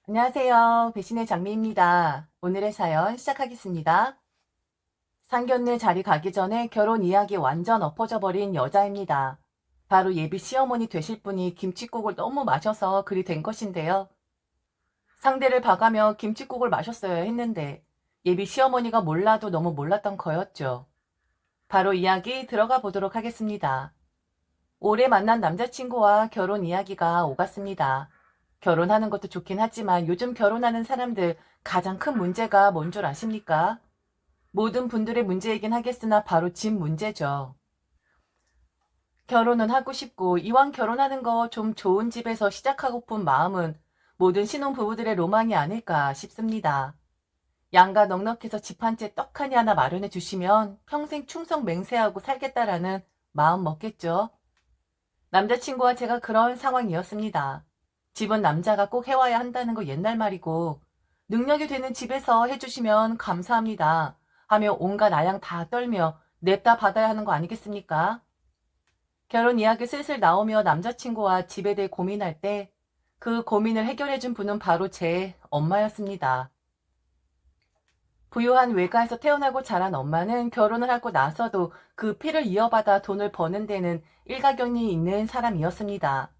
안녕하세요. 배신의 장미입니다. 오늘의 사연 시작하겠습니다. 상견례 자리 가기 전에 결혼 이야기 완전 엎어져 버린 여자입니다. 바로 예비 시어머니 되실 분이 김칫국을 너무 마셔서 그리 된 것인데요. 상대를 봐가며 김칫국을 마셨어야 했는데 예비 시어머니가 몰라도 너무 몰랐던 거였죠. 바로 이야기 들어가 보도록 하겠습니다. 올해 만난 남자친구와 결혼 이야기가 오갔습니다. 결혼하는 것도 좋긴 하지만 요즘 결혼하는 사람들 가장 큰 문제가 뭔 줄 아십니까? 모든 분들의 문제이긴 하겠으나 바로 집 문제죠. 결혼은 하고 싶고 이왕 결혼하는 거 좀 좋은 집에서 시작하고픈 마음은 모든 신혼부부들의 로망이 아닐까 싶습니다. 양가 넉넉해서 집 한 채 떡하니 하나 마련해 주시면 평생 충성 맹세하고 살겠다라는 마음 먹겠죠. 남자친구와 제가 그런 상황이었습니다. 집은 남자가 꼭 해와야 한다는 거 옛날 말이고 능력이 되는 집에서 해주시면 감사합니다 하며 온갖 아양 다 떨며 냅다 받아야 하는 거 아니겠습니까? 결혼 이야기 슬슬 나오며 남자친구와 집에 대해 고민할 때 그 고민을 해결해준 분은 바로 제 엄마였습니다. 부유한 외가에서 태어나고 자란 엄마는 결혼을 하고 나서도 그 피를 이어받아 돈을 버는 데는 일가견이 있는 사람이었습니다.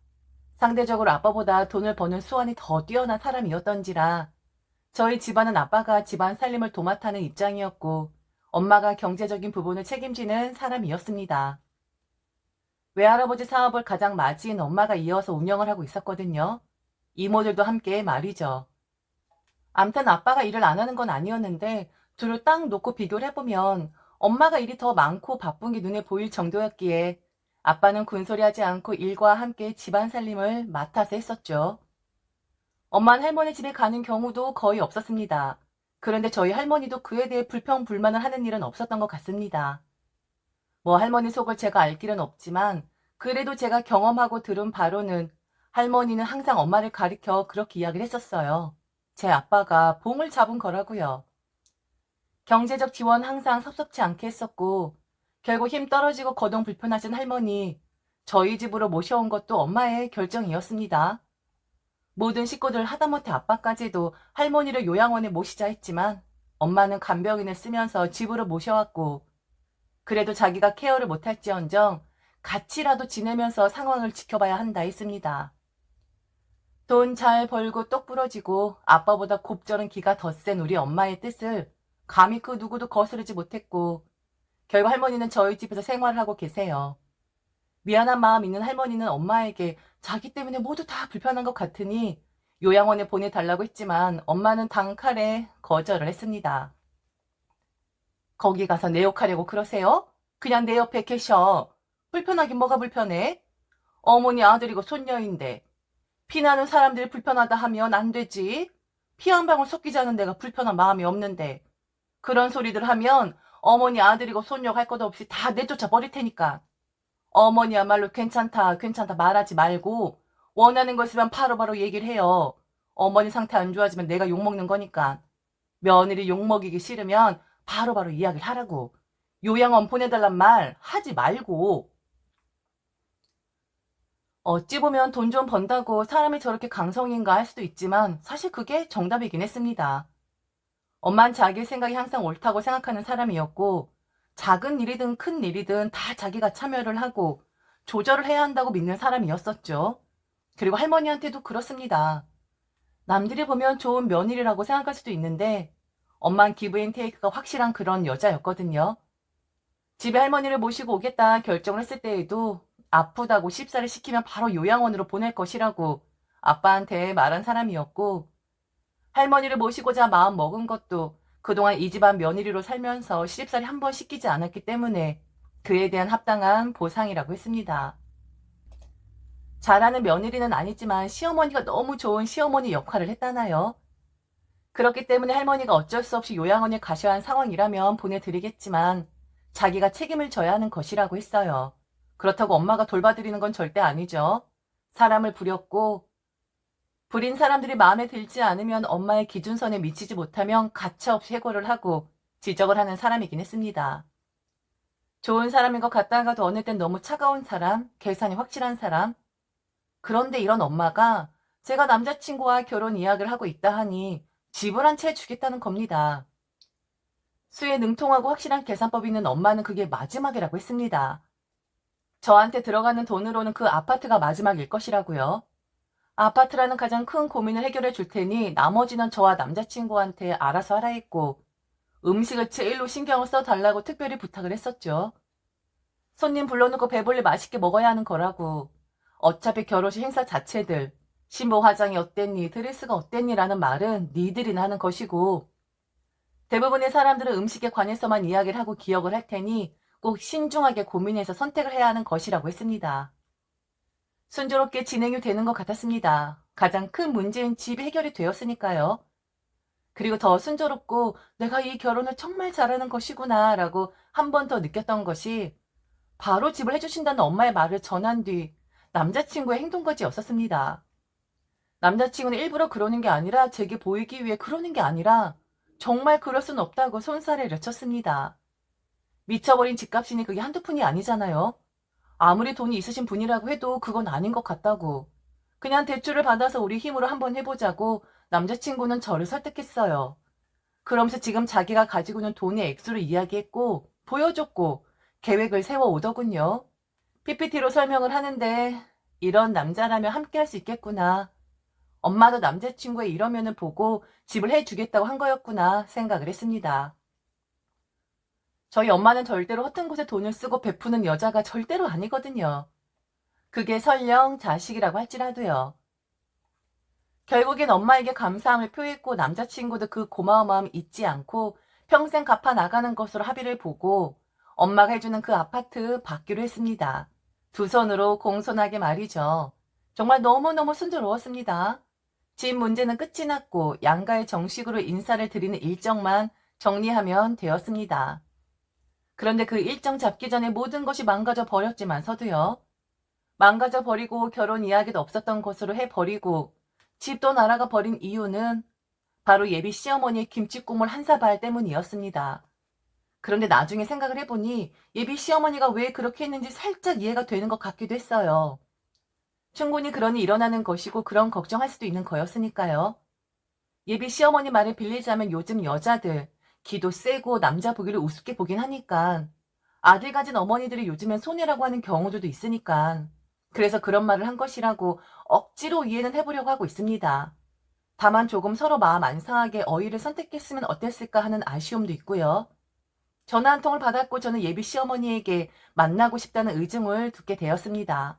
상대적으로 아빠보다 돈을 버는 수완이 더 뛰어난 사람이었던지라 저희 집안은 아빠가 집안 살림을 도맡아는 입장이었고 엄마가 경제적인 부분을 책임지는 사람이었습니다. 외할아버지 사업을 가장 맞이인 엄마가 이어서 운영을 하고 있었거든요. 이모들도 함께 말이죠. 암튼 아빠가 일을 안 하는 건 아니었는데 둘을 딱 놓고 비교를 해보면 엄마가 일이 더 많고 바쁜 게 눈에 보일 정도였기에 아빠는 군소리하지 않고 일과 함께 집안 살림을 맡아서 했었죠. 엄마는 할머니 집에 가는 경우도 거의 없었습니다. 그런데 저희 할머니도 그에 대해 불평불만을 하는 일은 없었던 것 같습니다. 뭐 할머니 속을 제가 알 길은 없지만 그래도 제가 경험하고 들은 바로는 할머니는 항상 엄마를 가리켜 그렇게 이야기를 했었어요. 제 아빠가 봉을 잡은 거라고요. 경제적 지원 항상 섭섭치 않게 했었고 결국 힘 떨어지고 거동 불편하신 할머니 저희 집으로 모셔온 것도 엄마의 결정이었습니다. 모든 식구들 하다못해 아빠까지도 할머니를 요양원에 모시자 했지만 엄마는 간병인을 쓰면서 집으로 모셔왔고 그래도 자기가 케어를 못할지언정 같이라도 지내면서 상황을 지켜봐야 한다 했습니다. 돈 잘 벌고 똑 부러지고 아빠보다 곱절은 기가 더 센 우리 엄마의 뜻을 감히 그 누구도 거스르지 못했고 결국 할머니는 저희 집에서 생활을 하고 계세요. 미안한 마음 있는 할머니는 엄마에게 자기 때문에 모두 다 불편한 것 같으니 요양원에 보내달라고 했지만 엄마는 단칼에 거절을 했습니다. 거기 가서 내 욕하려고 그러세요? 그냥 내 옆에 계셔. 불편하긴 뭐가 불편해? 어머니 아들이고 손녀인데 피나는 사람들이 불편하다 하면 안 되지. 피 한 방울 섞이지 않은 내가 불편한 마음이 없는데 그런 소리들 하면 어머니 아들이고 손녀 할 것 없이 다 내쫓아 버릴 테니까. 어머니야말로 괜찮다 괜찮다 말하지 말고 원하는 거 있으면 바로바로 얘기를 해요. 어머니 상태 안 좋아지면 내가 욕먹는 거니까. 며느리 욕먹이기 싫으면 바로바로 이야기를 하라고. 요양원 보내달란 말 하지 말고. 어찌 보면 돈 좀 번다고 사람이 저렇게 강성인가 할 수도 있지만 사실 그게 정답이긴 했습니다. 엄만 자기 생각이 항상 옳다고 생각하는 사람이었고 작은 일이든 큰 일이든 다 자기가 참여를 하고 조절을 해야 한다고 믿는 사람이었었죠. 그리고 할머니한테도 그렇습니다. 남들이 보면 좋은 며느리라고 생각할 수도 있는데 엄만 기브앤테이크가 확실한 그런 여자였거든요. 집에 할머니를 모시고 오겠다 결정을 했을 때에도 아프다고 쉽사리 시키면 바로 요양원으로 보낼 것이라고 아빠한테 말한 사람이었고 할머니를 모시고자 마음 먹은 것도 그동안 이 집안 며느리로 살면서 시집살이 한 번 시키지 않았기 때문에 그에 대한 합당한 보상이라고 했습니다. 잘하는 며느리는 아니지만 시어머니가 너무 좋은 시어머니 역할을 했다나요? 그렇기 때문에 할머니가 어쩔 수 없이 요양원에 가셔야 한 상황이라면 보내드리겠지만 자기가 책임을 져야 하는 것이라고 했어요. 그렇다고 엄마가 돌봐드리는 건 절대 아니죠. 사람을 부렸고 부린 사람들이 마음에 들지 않으면 엄마의 기준선에 미치지 못하면 가차없이 해고를 하고 지적을 하는 사람이긴 했습니다. 좋은 사람인 것 같다가도 어느 땐 너무 차가운 사람, 계산이 확실한 사람. 그런데 이런 엄마가 제가 남자친구와 결혼 이야기를 하고 있다 하니 집을 한 채 주겠다는 겁니다. 수에 능통하고 확실한 계산법이 있는 엄마는 그게 마지막이라고 했습니다. 저한테 들어가는 돈으로는 그 아파트가 마지막일 것이라고요. 아파트라는 가장 큰 고민을 해결해 줄 테니 나머지는 저와 남자친구한테 알아서 하라 했고, 음식을 제일로 신경을 써달라고 특별히 부탁을 했었죠. 손님 불러놓고 배불리 맛있게 먹어야 하는 거라고. 어차피 결혼식 행사 자체들, 신부 화장이 어땠니, 드레스가 어땠니라는 말은 니들이나 하는 것이고, 대부분의 사람들은 음식에 관해서만 이야기를 하고 기억을 할 테니 꼭 신중하게 고민해서 선택을 해야 하는 것이라고 했습니다. 순조롭게 진행이 되는 것 같았습니다. 가장 큰 문제는 집이 해결이 되었으니까요. 그리고 더 순조롭고 내가 이 결혼을 정말 잘하는 것이구나 라고 한 번 더 느꼈던 것이 바로 집을 해주신다는 엄마의 말을 전한 뒤 남자친구의 행동까지였었습니다. 남자친구는 일부러 그러는 게 아니라 제게 보이기 위해 그러는 게 아니라 정말 그럴 순 없다고 손살에 내쳤습니다. 미쳐버린 집값이니 그게 한두 푼이 아니잖아요. 아무리 돈이 있으신 분이라고 해도 그건 아닌 것 같다고. 그냥 대출을 받아서 우리 힘으로 한번 해보자고 남자친구는 저를 설득했어요. 그러면서 지금 자기가 가지고 있는 돈의 액수를 이야기했고 보여줬고 계획을 세워오더군요. PPT로 설명을 하는데 이런 남자라면 함께 할 수 있겠구나. 엄마도 남자친구의 이러면은 보고 집을 해주겠다고 한 거였구나 생각을 했습니다. 저희 엄마는 절대로 허튼 곳에 돈을 쓰고 베푸는 여자가 절대로 아니거든요. 그게 설령 자식이라고 할지라도요. 결국엔 엄마에게 감사함을 표했고 남자친구도 그 고마운 마음 잊지 않고 평생 갚아 나가는 것으로 합의를 보고 엄마가 해주는 그 아파트 받기로 했습니다. 두 손으로 공손하게 말이죠. 정말 너무너무 순조로웠습니다. 집 문제는 끝이 났고 양가의 정식으로 인사를 드리는 일정만 정리하면 되었습니다. 그런데 그 일정 잡기 전에 모든 것이 망가져 버렸지만서도요. 망가져 버리고 결혼 이야기도 없었던 것으로 해버리고 집도 날아가 버린 이유는 바로 예비 시어머니의 김치국물 한 사발 때문이었습니다. 그런데 나중에 생각을 해보니 예비 시어머니가 왜 그렇게 했는지 살짝 이해가 되는 것 같기도 했어요. 충분히 그러니 일어나는 것이고 그런 걱정할 수도 있는 거였으니까요. 예비 시어머니 말을 빌리자면 요즘 여자들 기도 세고 남자 보기를 우습게 보긴 하니까 아들 가진 어머니들이 요즘엔 손해라고 하는 경우들도 있으니까 그래서 그런 말을 한 것이라고 억지로 이해는 해보려고 하고 있습니다. 다만 조금 서로 마음 안 상하게 어휘를 선택했으면 어땠을까 하는 아쉬움도 있고요. 전화 한 통을 받았고 저는 예비 시어머니에게 만나고 싶다는 의중을 듣게 되었습니다.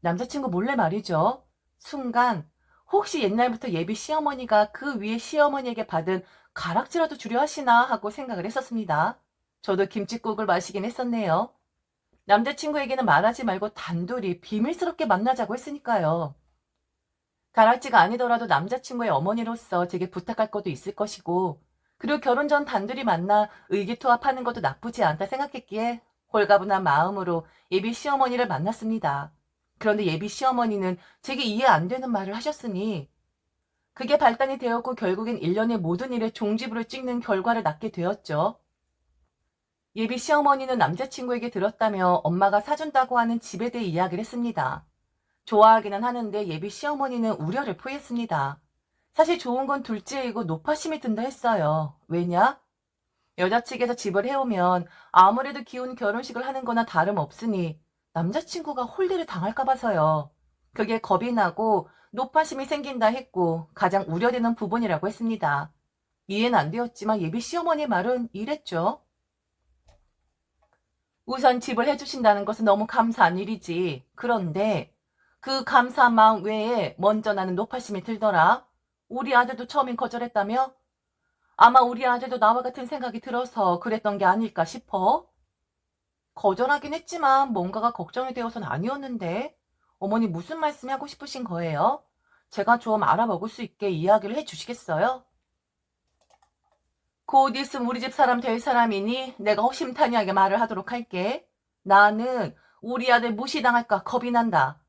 남자친구 몰래 말이죠. 순간 혹시 옛날부터 예비 시어머니가 그 위에 시어머니에게 받은 가락지라도 주려 하시나 하고 생각을 했었습니다. 저도 김칫국을 마시긴 했었네요. 남자친구에게는 말하지 말고 단둘이 비밀스럽게 만나자고 했으니까요. 가락지가 아니더라도 남자친구의 어머니로서 제게 부탁할 것도 있을 것이고 그리고 결혼 전 단둘이 만나 의기투합하는 것도 나쁘지 않다 생각했기에 홀가분한 마음으로 예비 시어머니를 만났습니다. 그런데 예비 시어머니는 제게 이해 안 되는 말을 하셨으니 그게 발단이 되었고 결국엔 1년의 모든 일에 종지부를 찍는 결과를 낳게 되었죠. 예비 시어머니는 남자친구에게 들었다며 엄마가 사준다고 하는 집에 대해 이야기를 했습니다. 좋아하기는 하는데 예비 시어머니는 우려를 표했습니다. 사실 좋은 건 둘째이고 노파심이 든다 했어요. 왜냐? 여자 측에서 집을 해오면 아무래도 기운 결혼식을 하는 거나 다름없으니 남자친구가 홀대를 당할까 봐서요. 그게 겁이 나고 노파심이 생긴다 했고 가장 우려되는 부분이라고 했습니다. 이해는 안 되었지만 예비 시어머니의 말은 이랬죠. 우선 집을 해주신다는 것은 너무 감사한 일이지. 그런데 그 감사한 마음 외에 먼저 나는 노파심이 들더라. 우리 아들도 처음엔 거절했다며? 아마 우리 아들도 나와 같은 생각이 들어서 그랬던 게 아닐까 싶어. 거절하긴 했지만 뭔가가 걱정이 되어서는 아니었는데. 어머니 무슨 말씀이 하고 싶으신 거예요? 제가 좀 알아먹을 수 있게 이야기를 해주시겠어요? 곧 있으면 우리 집 사람 될 사람이니 내가 허심탄회하게 말을 하도록 할게. 나는 우리 아들 무시당할까 겁이 난다.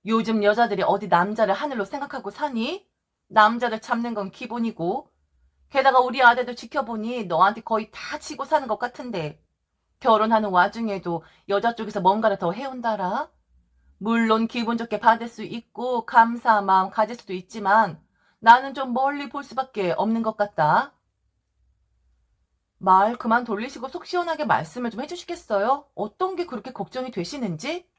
요즘 여자들이 어디 남자를 하늘로 생각하고 사니? 남자들 잡는 건 기본이고. 게다가 우리 아들도 지켜보니 너한테 거의 다 치고 사는 것 같은데 결혼하는 와중에도 여자 쪽에서 뭔가를 더 해온다라? 물론 기분 좋게 받을 수 있고 감사한 마음 가질 수도 있지만 나는 좀 멀리 볼 수밖에 없는 것 같다. 말 그만 돌리시고 속 시원하게 말씀을 좀 해주시겠어요? 어떤 게 그렇게 걱정이 되시는지?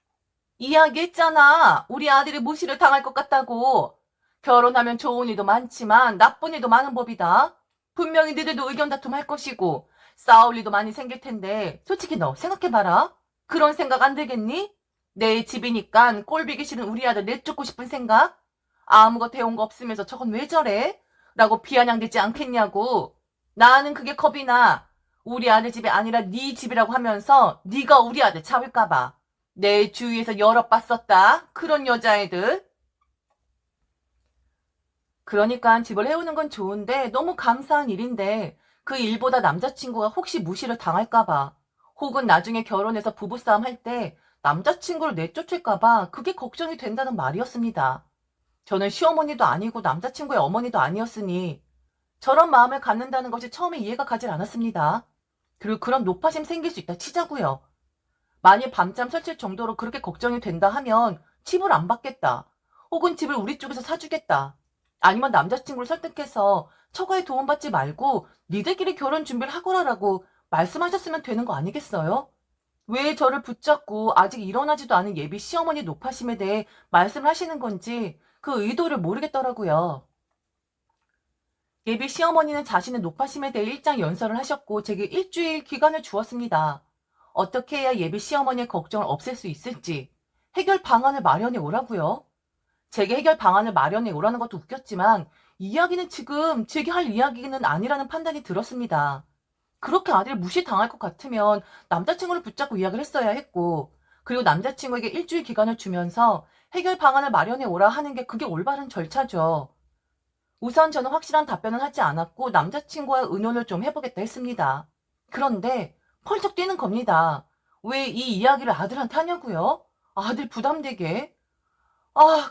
이야기했잖아. 우리 아들이 무시를 당할 것 같다고. 결혼하면 좋은 일도 많지만 나쁜 일도 많은 법이다. 분명히 너희들도 의견 다툼할 것이고 싸울 일도 많이 생길 텐데 솔직히 너 생각해봐라. 그런 생각 안 들겠니? 내 집이니까 꼴보기 싫은 우리 아들 내쫓고 싶은 생각? 아무것도 해온 거 없으면서 저건 왜 저래? 라고 비아냥대지 않겠냐고. 나는 그게 겁이 나. 우리 아들 집이 아니라 네 집이라고 하면서 네가 우리 아들 잡을까 봐. 내 주위에서 여러 봤었다. 그런 여자애들. 그러니까 집을 해오는 건 좋은데 너무 감사한 일인데 그 일보다 남자친구가 혹시 무시를 당할까 봐. 혹은 나중에 결혼해서 부부싸움 할 때 남자친구를 내쫓을까 봐 그게 걱정이 된다는 말이었습니다. 저는 시어머니도 아니고 남자친구의 어머니도 아니었으니 저런 마음을 갖는다는 것이 처음에 이해가 가질 않았습니다. 그리고 그런 노파심 생길 수 있다 치자고요. 만일 밤잠 설칠 정도로 그렇게 걱정이 된다 하면 집을 안 받겠다. 혹은 집을 우리 쪽에서 사주겠다. 아니면 남자친구를 설득해서 처가에 도움받지 말고 니들끼리 결혼 준비를 하거라라고 말씀하셨으면 되는 거 아니겠어요? 왜 저를 붙잡고 아직 일어나지도 않은 예비 시어머니 노파심에 대해 말씀을 하시는 건지 그 의도를 모르겠더라고요. 예비 시어머니는 자신의 노파심에 대해 일장 연설을 하셨고 제게 일주일 기간을 주었습니다. 어떻게 해야 예비 시어머니의 걱정을 없앨 수 있을지 해결 방안을 마련해 오라고요. 제게 해결 방안을 마련해 오라는 것도 웃겼지만 이야기는 지금 제게 할 이야기는 아니라는 판단이 들었습니다. 그렇게 아들을 무시당할 것 같으면 남자친구를 붙잡고 이야기를 했어야 했고 그리고 남자친구에게 일주일 기간을 주면서 해결 방안을 마련해 오라 하는 게 그게 올바른 절차죠. 우선 저는 확실한 답변은 하지 않았고 남자친구와 의논을 좀 해보겠다 했습니다. 그런데 펄쩍 뛰는 겁니다. 왜 이 이야기를 아들한테 하냐고요? 아들 부담되게?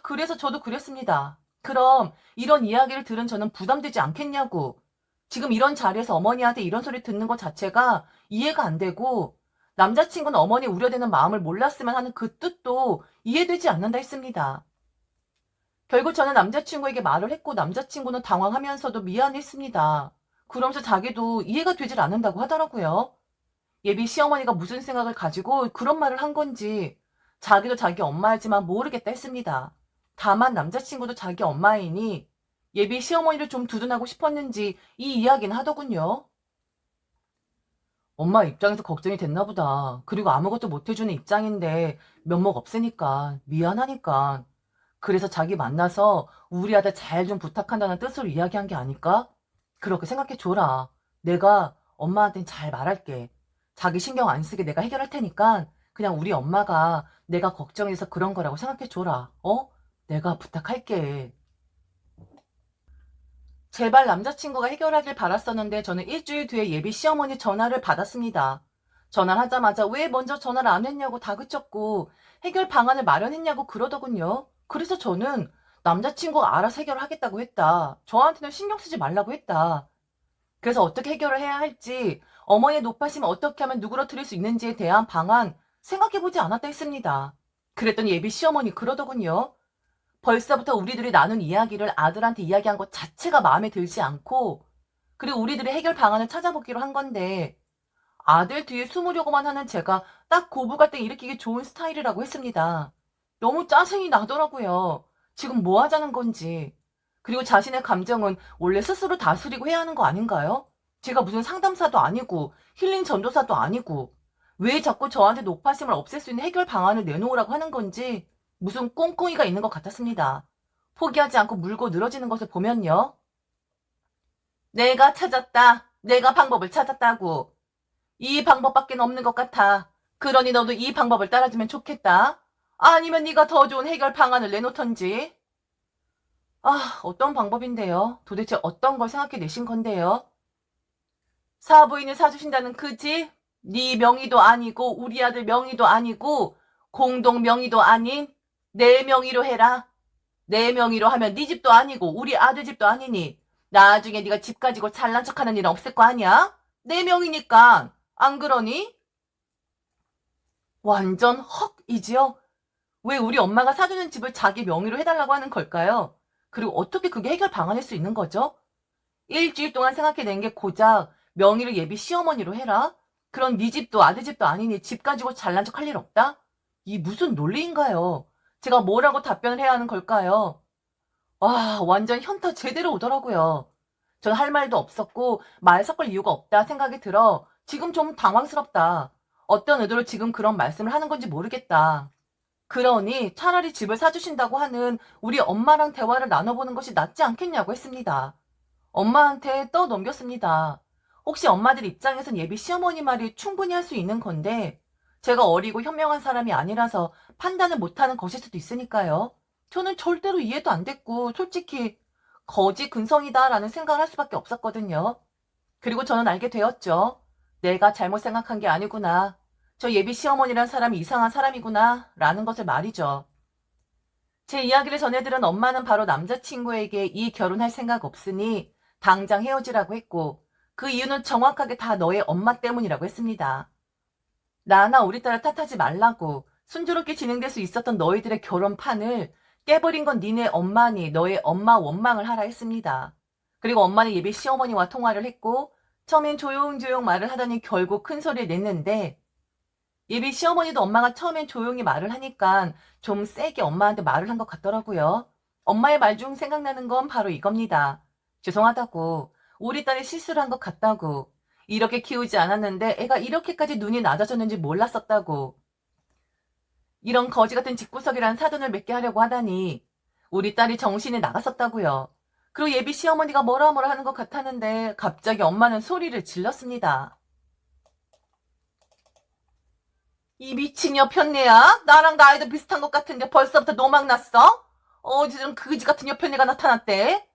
그래서 저도 그랬습니다. 그럼 이런 이야기를 들은 저는 부담되지 않겠냐고. 지금 이런 자리에서 어머니한테 이런 소리 듣는 것 자체가 이해가 안 되고 남자친구는 어머니 우려되는 마음을 몰랐으면 하는 그 뜻도 이해되지 않는다 했습니다. 결국 저는 남자친구에게 말을 했고 남자친구는 당황하면서도 미안했습니다. 그러면서 자기도 이해가 되질 않는다고 하더라고요. 예비 시어머니가 무슨 생각을 가지고 그런 말을 한 건지 자기도 자기 엄마이지만 모르겠다 했습니다. 다만 남자친구도 자기 엄마이니 예비 시어머니를 좀 두둔하고 싶었는지 이 이야기는 하더군요. 엄마 입장에서 걱정이 됐나 보다. 그리고 아무것도 못 해주는 입장인데 면목 없으니까 미안하니까. 그래서 자기 만나서 우리 아들 잘 좀 부탁한다는 뜻으로 이야기한 게 아닐까? 그렇게 생각해 줘라. 내가 엄마한테는 잘 말할게. 자기 신경 안 쓰게 내가 해결할 테니까 그냥 우리 엄마가 내가 걱정해서 그런 거라고 생각해 줘라. 어? 내가 부탁할게. 제발 남자친구가 해결하길 바랐었는데 저는 일주일 뒤에 예비 시어머니 전화를 받았습니다. 전화를 하자마자 왜 먼저 전화를 안 했냐고 다그쳤고 해결 방안을 마련했냐고 그러더군요. 그래서 저는 남자친구가 알아서 해결하겠다고 했다. 저한테는 신경 쓰지 말라고 했다. 그래서 어떻게 해결을 해야 할지 어머니의 노파심을 어떻게 하면 누그러뜨릴 수 있는지에 대한 방안 생각해보지 않았다 했습니다. 그랬더니 예비 시어머니 그러더군요. 벌써부터 우리들이 나눈 이야기를 아들한테 이야기한 것 자체가 마음에 들지 않고 그리고 우리들이 해결 방안을 찾아보기로 한 건데 아들 뒤에 숨으려고만 하는 제가 딱 고부 갈등 일으키기 좋은 스타일이라고 했습니다. 너무 짜증이 나더라고요. 지금 뭐 하자는 건지. 그리고 자신의 감정은 원래 스스로 다스리고 해야 하는 거 아닌가요? 제가 무슨 상담사도 아니고 힐링 전도사도 아니고 왜 자꾸 저한테 노파심을 없앨 수 있는 해결 방안을 내놓으라고 하는 건지 무슨 꿍꿍이가 있는 것 같았습니다. 포기하지 않고 물고 늘어지는 것을 보면요. 내가 찾았다. 내가 방법을 찾았다고. 이 방법밖에 없는 것 같아. 그러니 너도 이 방법을 따라주면 좋겠다. 아니면 네가 더 좋은 해결 방안을 내놓던지. 어떤 방법인데요? 도대체 어떤 걸 생각해 내신 건데요? 사부인을 사주신다는 그 집? 네 명의도 아니고 우리 아들 명의도 아니고 공동 명의도 아닌 내 명의로 해라. 내 명의로 하면 네 집도 아니고 우리 아들 집도 아니니 나중에 네가 집 가지고 잘난 척하는 일은 없을 거 아니야? 내 명의니까 안 그러니? 완전 헉이지요? 왜 우리 엄마가 사주는 집을 자기 명의로 해달라고 하는 걸까요? 그리고 어떻게 그게 해결 방안일 수 있는 거죠? 일주일 동안 생각해낸 게 고작 명의를 예비 시어머니로 해라? 그럼 네 집도 아들 집도 아니니 집 가지고 잘난 척 할 일 없다? 이 무슨 논리인가요? 제가 뭐라고 답변을 해야 하는 걸까요? 와, 완전 현타 제대로 오더라고요. 전 할 말도 없었고 말 섞을 이유가 없다 생각이 들어 지금 좀 당황스럽다. 어떤 의도로 지금 그런 말씀을 하는 건지 모르겠다. 그러니 차라리 집을 사주신다고 하는 우리 엄마랑 대화를 나눠보는 것이 낫지 않겠냐고 했습니다. 엄마한테 떠넘겼습니다. 혹시 엄마들 입장에선 예비 시어머니 말이 충분히 할 수 있는 건데 제가 어리고 현명한 사람이 아니라서 판단을 못하는 것일 수도 있으니까요. 저는 절대로 이해도 안 됐고 솔직히 거지 근성이다라는 생각을 할 수밖에 없었거든요. 그리고 저는 알게 되었죠. 내가 잘못 생각한 게 아니구나. 저 예비 시어머니란 사람이 이상한 사람이구나 라는 것을 말이죠. 제 이야기를 전해들은 엄마는 바로 남자친구에게 이 결혼할 생각 없으니 당장 헤어지라고 했고 그 이유는 정확하게 다 너의 엄마 때문이라고 했습니다. 나나 우리 딸을 탓하지 말라고 순조롭게 진행될 수 있었던 너희들의 결혼판을 깨버린 건 니네 엄마니 너의 엄마 원망을 하라 했습니다. 그리고 엄마는 예비 시어머니와 통화를 했고 처음엔 조용조용 말을 하더니 결국 큰 소리를 냈는데 예비 시어머니도 엄마가 처음엔 조용히 말을 하니까 좀 세게 엄마한테 말을 한 것 같더라고요. 엄마의 말 중 생각나는 건 바로 이겁니다. 죄송하다고. 우리 딸이 실수를 한 것 같다고. 이렇게 키우지 않았는데 애가 이렇게까지 눈이 낮아졌는지 몰랐었다고. 이런 거지 같은 집구석이란 사돈을 맺게 하려고 하다니 우리 딸이 정신이 나갔었다고요. 그리고 예비 시어머니가 뭐라 뭐라 하는 것 같았는데 갑자기 엄마는 소리를 질렀습니다. 이 미친 여편네야? 나랑 나이도 비슷한 것 같은데 벌써부터 노망 났어? 어디 좀 그지 같은 여편네가 나타났대?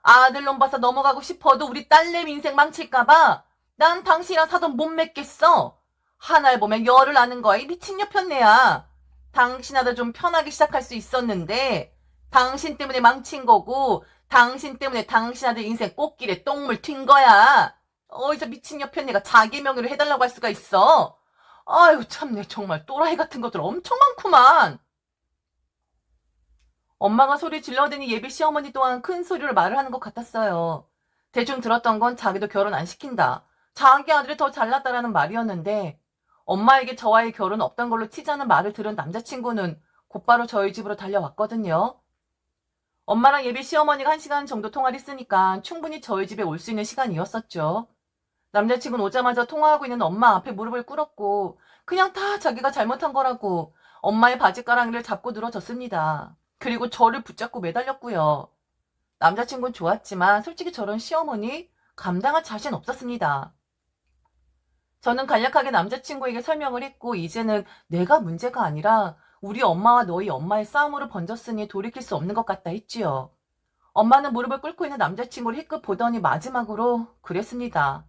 아들놈 봐서 넘어가고 싶어도 우리 딸내미 인생 망칠까봐 난 당신이랑 사돈 못 맺겠어. 하나를 보면 열을 아는 거야. 이 미친 여편네야. 당신 아들 좀 편하게 시작할 수 있었는데 당신 때문에 망친 거고 당신 때문에 당신 아들 인생 꽃길에 똥물 튄 거야. 어디서 미친 여편네가 자기 명의로 해달라고 할 수가 있어. 아유 참내 정말 또라이 같은 것들 엄청 많구만. 엄마가 소리 질러대니 예비 시어머니 또한 큰 소리로 말을 하는 것 같았어요. 대충 들었던 건 자기도 결혼 안 시킨다. 자기 아들이 더 잘났다라는 말이었는데 엄마에게 저와의 결혼 없던 걸로 치자는 말을 들은 남자친구는 곧바로 저희 집으로 달려왔거든요. 엄마랑 예비 시어머니가 1시간 정도 통화를 했으니까 충분히 저희 집에 올 수 있는 시간이었었죠. 남자친구는 오자마자 통화하고 있는 엄마 앞에 무릎을 꿇었고 그냥 다 자기가 잘못한 거라고 엄마의 바지가랑이를 잡고 늘어졌습니다. 그리고 저를 붙잡고 매달렸고요. 남자친구는 좋았지만 솔직히 저런 시어머니 감당할 자신 없었습니다. 저는 간략하게 남자친구에게 설명을 했고 이제는 내가 문제가 아니라 우리 엄마와 너희 엄마의 싸움으로 번졌으니 돌이킬 수 없는 것 같다 했지요. 엄마는 무릎을 꿇고 있는 남자친구를 힐끗 보더니 마지막으로 그랬습니다.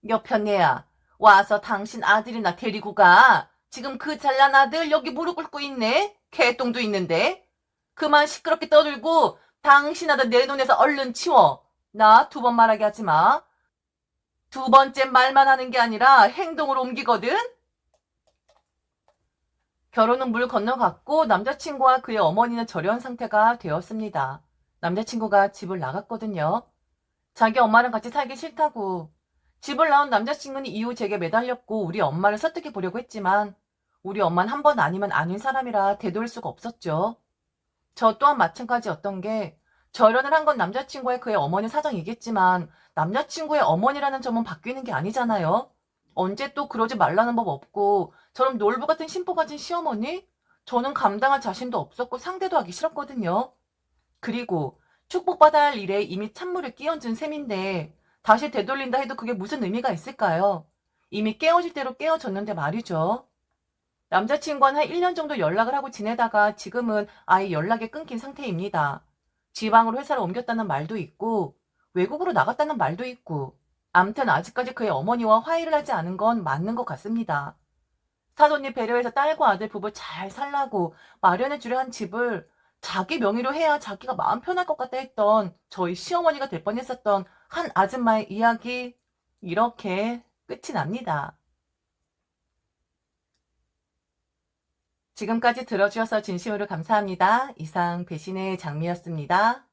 여편네야, 와서 당신 아들이나 데리고 가. 지금 그 잘난 아들 여기 무릎 꿇고 있네. 개똥도 있는데. 그만 시끄럽게 떠들고 당신 아들 내 눈에서 얼른 치워. 나 2번 말하게 하지 마. 2번째 말만 하는 게 아니라 행동으로 옮기거든. 결혼은 물 건너갔고 남자친구와 그의 어머니는 절연 상태가 되었습니다. 남자친구가 집을 나갔거든요. 자기 엄마랑 같이 살기 싫다고. 집을 나온 남자친구는 이후 제게 매달렸고 우리 엄마를 설득해 보려고 했지만 우리 엄마는 한 번 아니면 아닌 사람이라 되돌릴 수가 없었죠. 저 또한 마찬가지였던 게 절연을 한 건 남자친구의 그의 어머니 사정이겠지만 남자친구의 어머니라는 점은 바뀌는 게 아니잖아요. 언제 또 그러지 말라는 법 없고 저런 놀부 같은 심보 가진 시어머니? 저는 감당할 자신도 없었고 상대도 하기 싫었거든요. 그리고 축복받아야 할 일에 이미 찬물을 끼얹은 셈인데 다시 되돌린다 해도 그게 무슨 의미가 있을까요? 이미 깨어질 대로 깨어졌는데 말이죠. 남자친구와는 한 1년 정도 연락을 하고 지내다가 지금은 아예 연락이 끊긴 상태입니다. 지방으로 회사를 옮겼다는 말도 있고 외국으로 나갔다는 말도 있고 암튼 아직까지 그의 어머니와 화해를 하지 않은 건 맞는 것 같습니다. 사돈이 배려해서 딸과 아들 부부 잘 살라고 마련해 주려 한 집을 자기 명의로 해야 자기가 마음 편할 것 같다 했던 저희 시어머니가 될 뻔했었던 한 아줌마의 이야기 이렇게 끝이 납니다. 지금까지 들어주셔서 진심으로 감사합니다. 이상 배신의 장미였습니다.